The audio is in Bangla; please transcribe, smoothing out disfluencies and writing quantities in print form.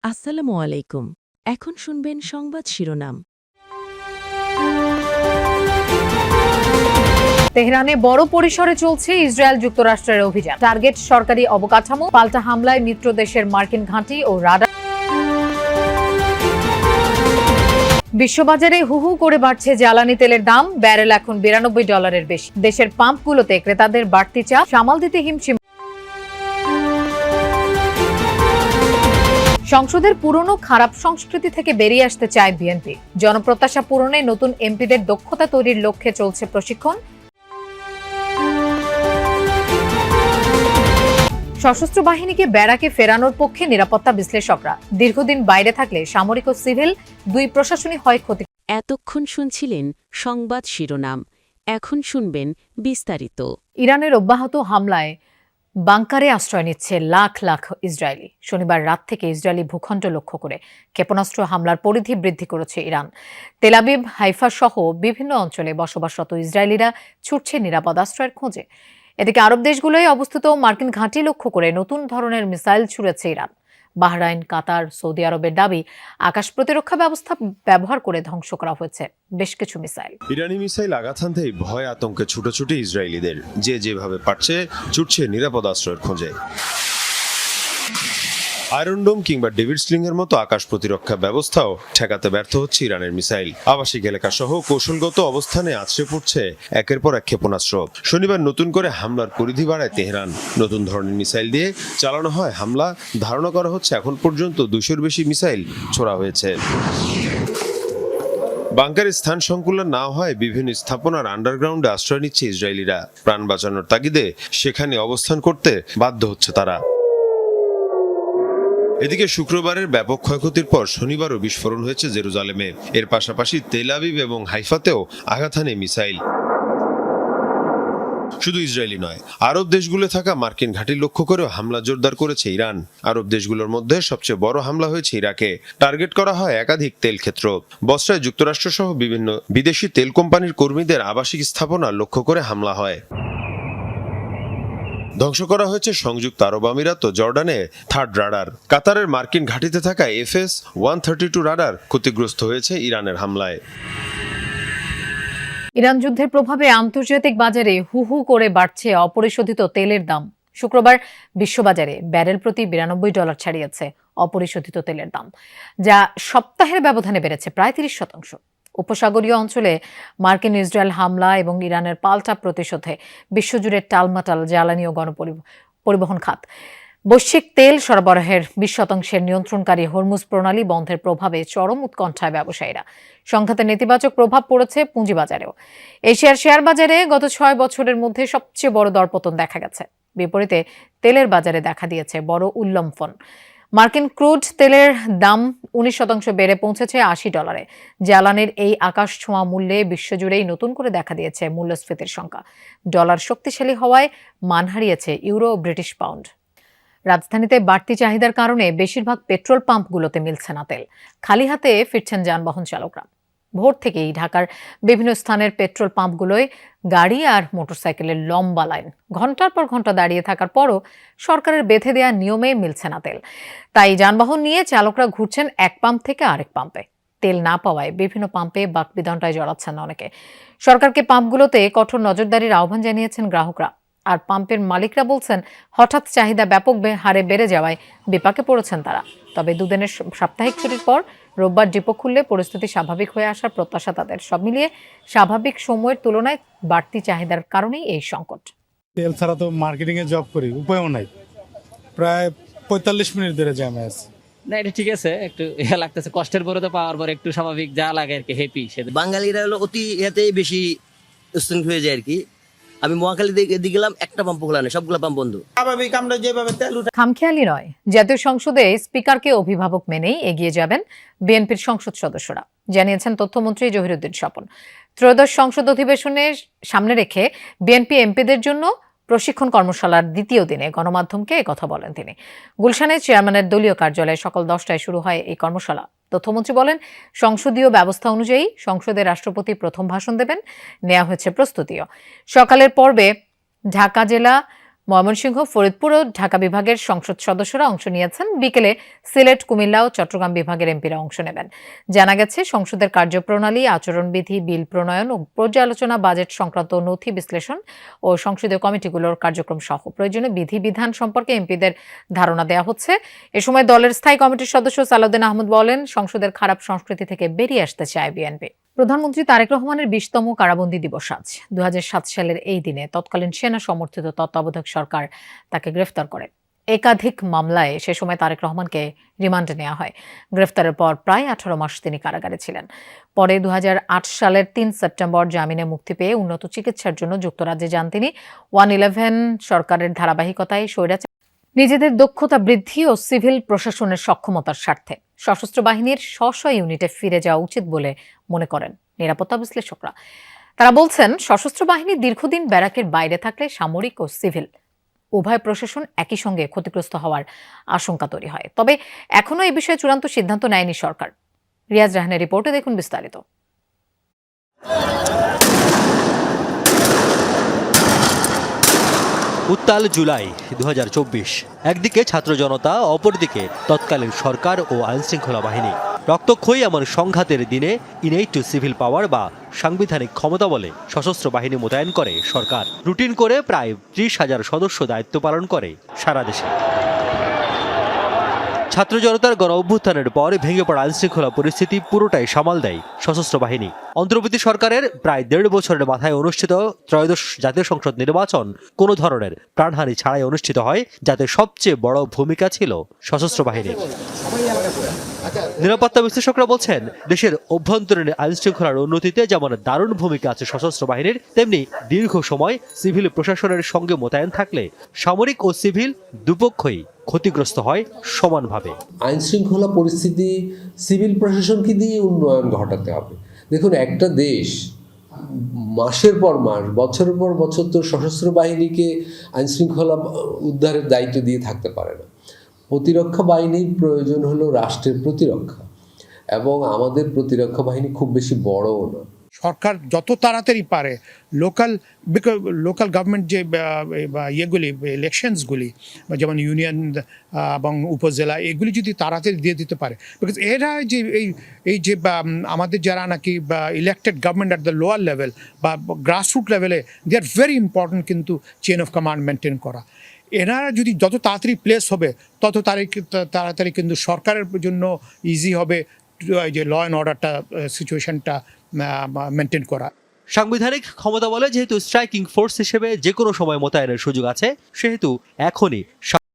আসসালামু আলাইকুম। এখন শুনবেন সংবাদ শিরোনাম। তেহরানে বড় পরিসরে চলছে ইসরায়েল যুক্তরাষ্ট্রের অভিযান। টার্গেট সরকারি অবকাঠামো, পাল্টা হামলায় মিত্র দেশের মার্কিন ঘাঁটি ও রাডার। বিশ্ববাজারে হু হু করে বাড়ছে জ্বালানি তেলের দাম। ব্যারেল এখন $92 বেশি। দেশের পাম্পগুলোতে ক্রেতাদের বাড়তি চাপ সামাল দিতে হিমশিম। সংসদের পুরনো খারাপ সংস্কৃতি থেকে বেরিয়ে আসতে চায় বিএনপি। জনপ্রত্যাশা পূরণে নতুন এমপিদের দক্ষতা তৈরির লক্ষ্যে চলছে প্রশিক্ষণ। সশস্ত্র বাহিনীকে ব্যারাকে ফেরানোর পক্ষে নিরাপত্তা বিশ্লেষকরা। দীর্ঘদিন বাইরে থাকলে সামরিক ও সিভিল দুই প্রশাসনই হয় ক্ষতি। এতক্ষণ শুনছিলেন সংবাদ শিরোনাম। এখন শুনবেন বিস্তারিত। ইরানের অব্যাহত হামলায় বাংকারে আশ্রয় নিচ্ছে লাখ লাখ ইসরায়েলি। শনিবার রাত থেকে ইসরায়েলি ভূখণ্ড লক্ষ্য করে ক্ষেপণাস্ত্র হামলার পরিধি বৃদ্ধি করেছে ইরান। তেল আবিব, হাইফা সহ বিভিন্ন অঞ্চলে বসবাসরত ইসরায়েলিরা ছুটছে নিরাপদ আশ্রয়ের খোঁজে। এদিকে আরব দেশগুলোয় অবস্থিত মার্কিন ঘাঁটি লক্ষ্য করে নতুন ধরনের মিসাইল ছুড়েছে ইরান। বাহরাইন, কাতার, সৌদি আরবের দাবি আকাশ প্রতিরক্ষা ব্যবস্থা ব্যবহার করে ধ্বংস করা হয়েছে বেশ কিছু মিসাইল। ইরানি মিসাইল আঘাত হানতেই ভয় আতঙ্কে ছুটোছুটি ইসরায়েলিদের। যে যেভাবে পারছে ছুটছে নিরাপদ আশ্রয়ের খোঁজে। আয়রন ডোম কিংবা ডেভিড স্লিং এর মতো আকাশ প্রতিরক্ষা ব্যবস্থাও ঠেকাতে ব্যর্থ হচ্ছে ইরানের মিসাইল। আবাসিক এলাকা সহ কৌশলগত অবস্থানে আছড়ে পড়ছে একের পর এক ক্ষেপণাস্ত্র। শনিবার নতুন করে হামলার পরিধি বাড়ায় তেহরান। নতুন ধরনের মিসাইল দিয়ে চালানো হয় হামলা। ধারণা করা হচ্ছে এখন পর্যন্ত 200-র বেশি মিসাইল ছোড়া হয়েছে। বাংকারের স্থান সংকুলন না হয় বিভিন্ন স্থাপনার আন্ডারগ্রাউন্ডে আশ্রয় নিচ্ছে ইসরায়েলিরা। প্রাণ বাঁচানোর তাগিদে সেখানে অবস্থান করতে বাধ্য হচ্ছে তারা। এদিকে শুক্রবারের ব্যাপক ক্ষয়ক্ষতির পর শনিবারও বিস্ফোরণ হয়েছে জেরুজালেমে। এর পাশাপাশি তেল আবিব এবং হাইফাতেও আঘাত হানে মিসাইল। শুধু ইসরায়েলি নয়, আরব দেশগুলো থাকা মার্কিন ঘাঁটি লক্ষ্য করেও হামলা জোরদার করেছে ইরান। আরব দেশগুলোর মধ্যে সবচেয়ে বড় হামলা হয়েছে ইরাকে। টার্গেট করা হয় একাধিক তেল ক্ষেত্র। বসরায় যুক্তরাষ্ট্র সহ বিভিন্ন বিদেশি তেল কোম্পানির কর্মীদের আবাসিক স্থাপনা লক্ষ্য করে হামলা হয়। ধ্বংস করা হয়েছে সংযুক্ত আরব আমিরাত ও জর্ডানে থার্ড রাডার। কাতারের মার্কিন ঘাঁটিতে থাকা FS-132 রাডার ক্ষতিগ্রস্ত হয়েছে ইরানের হামলায়। ইরান যুদ্ধের প্রভাবে আন্তর্জাতিক বাজারে হু হু করে বাড়ছে অপরিশোধিত তেলের দাম। শুক্রবার বিশ্ববাজারে ব্যারেল প্রতি $92 ছাড়িয়েছে অপরিশোধিত তেলের দাম, যা সপ্তাহের ব্যবধানে বেড়েছে প্রায় 30%। উপসাগরীয় অঞ্চলে মার্কিন ইসরায়েল হামলা এবং ইরানের পাল্টা প্রতিশোধে বিশ্বজুড়ে টালমাটাল জ্বালানি ও গণপরিবহন খাত। বৈশ্বিক তেল সরবরাহের 20% নিয়ন্ত্রণকারী হরমুজ প্রণালী বন্ধের প্রভাবে চরম উৎকণ্ঠায় ব্যবসায়ীরা। সংঘাতের নেতিবাচক প্রভাব পড়েছে পুঁজিবাজারেও। এশিয়ার শেয়ার বাজারে গত 6 বছরের মধ্যে সবচেয়ে বড় দরপতন দেখা গেছে। বিপরীতে তেলের বাজারে দেখা দিয়েছে বড় উল্লম্ফন। মার্কিন ক্রুড তেলের দাম 19% বেড়ে পৌঁছেছে $80। জ্বালানির এই আকাশ ছোঁয়া মূল্যে বিশ্বজুড়েই নতুন করে দেখা দিয়েছে মূল্যস্ফীতির সংখ্যা। ডলার শক্তিশালী হওয়ায় মান হারিয়েছে ইউরো ও ব্রিটিশ পাউন্ড। রাজধানীতে বাড়তি চাহিদার কারণে বেশিরভাগ পেট্রোল পাম্পগুলোতে মিলছে না তেল। খালি হাতে ফিরছেন যানবাহন চালকরা। ভোর থেকেই ঢাকার বিভিন্ন স্থানের পেট্রোল পাম্পগুলোয় গাড়ি আর মোটরসাইকেলের লম্বা লাইন। ঘন্টার পর ঘন্টা দাঁড়িয়ে থাকার পরও সরকারের বেঁধে দেওয়া নিয়মে মিলছে না তেল। তাই যানবাহন নিয়ে চালকরা ঘুরছেন এক পাম্প থেকে আরেক পাম্পে। তেল না পাওয়ায় বিভিন্ন পাম্পে বাকবিতণ্ডায় জড়াচ্ছেন অনেকে। সরকারকে পাম্পগুলোতে কঠোর নজরদারির আহ্বান জানিয়েছেন গ্রাহকরা। আর পাম্পের মালিকরা বলছেন, হঠাৎ চাহিদা ব্যাপক হারে বেড়ে যাওয়ায় বিপাকে পড়েছেন তারা। তবে দুদিনের সাপ্তাহিক ছুটির পর রোববার ডিপো খুললে পরিস্থিতি স্বাভাবিক হয়ে আসার প্রত্যাশা তাদের। সব মিলিয়ে স্বাভাবিক সময়ের তুলনায় বাড়তি চাহিদার কারণেই এই সংকট। তেল ছাড়া তো মার্কেটিং এ জব করি, উপায়ও নাই। প্রায় 45 মিনিট ধরে জ্যামে আছে। না, এটা ঠিক আছে, একটু লাগতেছে। কষ্টের পরে তো পাওয়ার পর একটু স্বাভাবিক যা লাগে আর কি, হ্যাপি। বাঙালিরা হলো অতি এতেই বেশি উৎসাহী হয়ে যায় আর কি। আমি মহাখালী দিকে গেলাম, একটা পাম্প খোলা নেই, সবগুলো পাম্প বন্ধ। স্বাভাবিক আমরা যেভাবে তেল খামখেয়ালি নয়, জাতীয় সংসদে স্পিকারকে অভিভাবক মেনেই এগিয়ে যাবেন বিএনপির সংসদ সদস্যরা, জানিয়েছেন তথ্যমন্ত্রী জহিরুদ্দিন স্বপন। ত্রয়োদশ সংসদ অধিবেশনের সামনে রেখে বিএনপি এমপিদের জন্য প্রশিক্ষণ কর্মশালার দ্বিতীয় দিনে গণমাধ্যমকে একথা বলেন তিনি। গুলশানে চেয়ারম্যানের দলীয় কার্যালয়ে সকাল 10টায় শুরু হয় এই কর্মশালা। তথ্যমন্ত্রী বলেন, সংসদীয় ব্যবস্থা অনুযায়ী সংসদে রাষ্ট্রপতি প্রথম ভাষণ দেবেন। নেওয়া হয়েছে প্রস্তুতিও। সকালের পর্বে ঢাকা জেলা ময়মনসিংহ, ফরিদপুর ও ঢাকা বিভাগের সংসদ সদস্যরা অংশ নিয়েছেন। বিকেলে সিলেট, কুমিল্লা ও চট্টগ্রাম বিভাগের এমপিরা অংশ নেবেন। জানা গেছে, সংসদের কার্যপ্রণালী, আচরণবিধি, বিল প্রণয়ন ও পর্যালোচনা, বাজেট সংক্রান্ত নথি বিশ্লেষণ ও সংসদীয় কমিটিগুলোর কার্যক্রম সহ প্রয়োজনীয় বিধিবিধান সম্পর্কে এমপিদের ধারণা দেওয়া হচ্ছে। এ সময় দলের স্থায়ী কমিটির সদস্য সালাউদ্দিন আহমদ বলেন, সংসদের খারাপ সংস্কৃতি থেকে বেরিয়ে আসতে চায় বিএনপি। প্রধানমন্ত্রী তারেক রহমানের 20তম কারাবন্দী দিবস আজ। 2007 সালের এই দিনে তৎকালীন সেনা সমর্থিত তত্ত্বাবধায়ক সরকার তাকে গ্রেফতার করে। একাধিক মামলায় সে সময় তারেক রহমানকে রিমান্ডে নেওয়া হয়। গ্রেফতারের পর প্রায় 18 মাস তিনি কারাগারে ছিলেন। পরে 2008 সালের 3 সেপ্টেম্বর জামিনে মুক্তি পেয়ে উন্নত চিকিৎসার জন্য যুক্তরাজ্যে যান তিনি। 111 সরকারের ধারাবাহিকতায় স্বৈরাচার নিজেদের দক্ষতা বৃদ্ধি ও সিভিল প্রশাসনের সক্ষমতার স্বার্থে সশস্ত্র বাহিনীর স্ব ইউনিটে ফিরে যাওয়া উচিত বলে মনে করেন নিরাপত্তা বিশ্লেষকরা। তারা বলছেন, সশস্ত্র বাহিনী দীর্ঘদিন ব্যারাকের বাইরে থাকলে সামরিক ও সিভিল উভয় প্রশাসন একই সঙ্গে ক্ষতিগ্রস্ত হওয়ার আশঙ্কা তৈরি হয়। তবে এখনও এই বিষয়ে চূড়ান্ত সিদ্ধান্ত নেয়নি সরকার। রিয়াজ রাহানের রিপোর্টে দেখুন বিস্তারিত। উত্তাল জুলাই 2024। একদিকে ছাত্র জনতা, অপরদিকে তৎকালীন সরকার ও আইনশৃঙ্খলা বাহিনী। রক্তক্ষয়ী এমন সংঘাতের দিনে ইনেট টু সিভিল পাওয়ার বা সাংবিধানিক ক্ষমতা বলে সশস্ত্র বাহিনী মোতায়েন করে সরকার। রুটিন করে প্রায় 30,000 সদস্য দায়িত্ব পালন করে সারা দেশে। ছাত্র জনতার গণ অভ্যুত্থানের পর ভেঙে পড়া আইনশৃঙ্খলা পরিস্থিতি পুরোটাই সামাল দেয় সশস্ত্র বাহিনী। অন্তর্বর্তী সরকারের প্রায় 1.5 বছরের মাথায় অনুষ্ঠিত ত্রয়োদশ জাতীয় সংসদ নির্বাচন কোনো ধরনের প্রাণহানি ছাড়াই অনুষ্ঠিত হয়, যাতে সবচেয়ে বড় ভূমিকা ছিল সশস্ত্র বাহিনীর। নিরাপত্তা বিশ্লেষকরা বলছেন, দেশের অভ্যন্তরীণ আইনশৃঙ্খলার উন্নতিতে যেমন দারুণ ভূমিকা আছে সশস্ত্র বাহিনীর, তেমনি দীর্ঘ সময় সিভিল প্রশাসনের সঙ্গে মোতায়েন থাকলে সামরিক ও সিভিল দুপক্ষই ক্ষতিগ্রস্ত হয় সমানভাবে। আইন শৃঙ্খলা পরিস্থিতি সিভিল প্রশাসনকে দিয়ে উন্নয়ন ঘটাতে হবে। দেখুন, একটা দেশ মাসের পর মাস, বছরের পর বছর তো সশস্ত্র বাহিনীকে আইন শৃঙ্খলা উদ্ধারের দায়িত্ব দিয়ে থাকতে পারে না। প্রতিরক্ষা বাহিনীর প্রয়োজন হলো রাষ্ট্রের প্রতিরক্ষা, এবং আমাদের প্রতিরক্ষা বাহিনী খুব বেশি বড়ও না। সরকার যত তাড়াতাড়ি পারে লোকাল গভর্নমেন্ট যে ইয়েগুলি, ইলেকশনসগুলি, যেমন ইউনিয়ন এবং উপজেলা, এগুলি যদি তাড়াতাড়ি দিয়ে দিতে পারে, বিকজ এরা যে এই যে আমাদের যারা নাকি elected government at the lower level বা গ্রাসরুট লেভেলে, দে আর ভেরি ইম্পর্টেন্ট কিন্তু চেন অফ কমান্ড মেনটেন করা। এনারা যদি যত তাড়াতাড়ি প্লেস হবে তত তাড়াতাড়ি কিন্তু সরকারের জন্য ইজি হবে যে ল অ্যান্ড অর্ডারটা সিচুয়েশনটা মেনটেন করা। সাংবিধানিক ক্ষমতা বলে যেহেতু স্ট্রাইকিং ফোর্স হিসেবে যে কোনো সময় মোতায়েনের সুযোগ আছে, সেহেতু এখনই